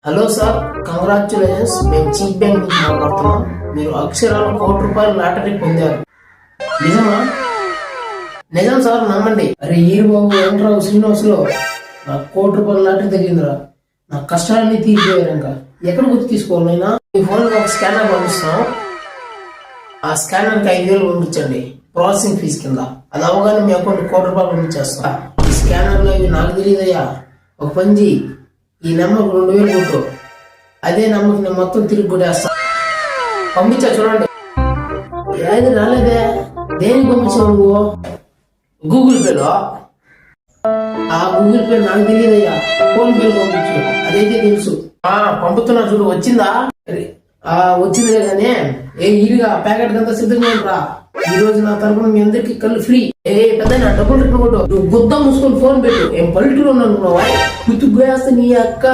Hello sir, congratulations. మేము cheap bank నుంచి మాట్లాడుతున్నాం. మీరు అక్షరాల ₹1,00,00,000 లాటరీ పొందారు. నిజమా? నిజం సార్, నమ్మండి. అరే ఈరుబాబు వెంకటరావు శ్రీనివాసులో నాకు ₹1,00,00,000 లాటరీ తగిలిందిరా. నా కష్టాలన్నీ తీరిపోయారు. ఇంకా ఎక్కడ గుర్తు తీసుకోవాలి నైనా? మీ ఫోన్కి ఒక స్కానర్ పంపిస్తాం. ఆ స్కానర్కి 5,000 పంపించండి ప్రాసెసింగ్ ఫీజు కింద. అది అవగానే మీ అకౌంట్ ₹1,00,00,000 పంపించేస్తా. ఈ స్కానర్లో ఇవి నాకు తెలియదయ్యా. ఒక పని, ఈ నెంబర్కి 2,000 కొట్టు. అదే నెంబర్కి నేను మొత్తం తిరిగి కొట్టేస్తా. పంపించా చూడండి. ఏది రాలేదే? దేనికి పంపించావు నువ్వు? గూగుల్ పేలో. ఆ గూగుల్ పే నాకు తెలియదయ్యా. ఫోన్ పేలో పంపించు, అదైతే తెలుసు. పంపుతున్నా చూడు. వచ్చిందా? వచ్చిందే కానీ ఈడిగా ప్యాకెట్ అంతా సిద్ధంగా రా. ఈ రోజు నా తరపున మీ అందరికి కళ్ళు ఫ్రీ. పెద్ద నా డబ్బులు రిటర్న్ కొట్టు. నువ్వు గుద్ద మూసుకొని ఫోన్ పెట్టు. ఏం పల్లెటూరు అనుకున్నావా? కుతుకు నీ అక్క.